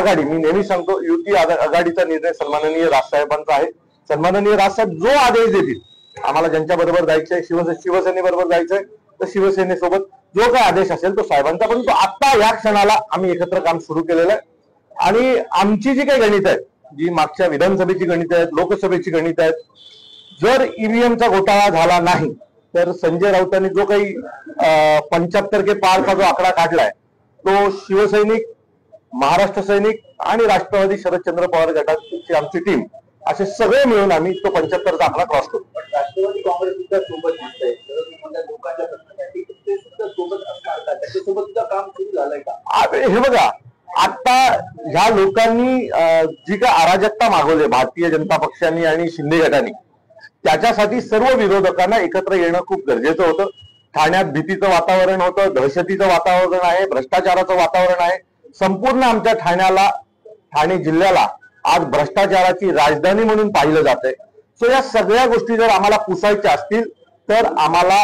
आघाडी, मी नेहमी सांगतो युती आघाडीचा निर्णय सन्माननीय राजसाहेबांचा आहे. सन्माननीय राजसाहेब जो आदेश देतील, आम्हाला ज्यांच्या बरोबर जायचंय, शिवसेनेबरोबर जायचंय तर शिवसेनेसोबत जो काही आदेश असेल तो साहेबांचा. परंतु आता या क्षणाला आम्ही एकत्र काम सुरू केलेलं आहे आणि आमची जी काही गणित आहेत, जी मागच्या विधानसभेची गणित आहेत, लोकसभेची गणित आहेत, जर ईव्हीएमचा घोटाळा झाला नाही तर संजय राऊतांनी जो काही 75 के पारचा जो आकडा काढलाय तो शिवसैनिक, महाराष्ट्र सैनिक आणि राष्ट्रवादी शरदचंद्र पवार गटाची आमची टीम असे सगळे मिळून आम्ही तो 75चा आकडा क्रॉस करू. राष्ट्रवादी काँग्रेस सुद्धा सोबत दिसतंय, लोकांच्या प्रश्नासाठी ते सुद्धा सोबत असणार का? त्याच्यासोबत सुद्धा काम सुरू झालंय का? हे बघा, आता ह्या लोकांनी जी काय अराजकता मागवली भारतीय जनता पक्षाने आणि शिंदे गटाने, त्याच्यासाठी सर्व विरोधकांना एकत्र येणं खूप गरजेचं होतं. ठाण्यात भीतीचं वातावरण होतं, दहशतीचं वातावरण आहे, भ्रष्टाचाराचं वातावरण आहे. संपूर्ण आमच्या ठाणे जिल्ह्याला आज भ्रष्टाचाराची राजधानी म्हणून पाहिलं जातंय. सो या सगळ्या गोष्टी जर आम्हाला पुसायच्या असतील तर आम्हाला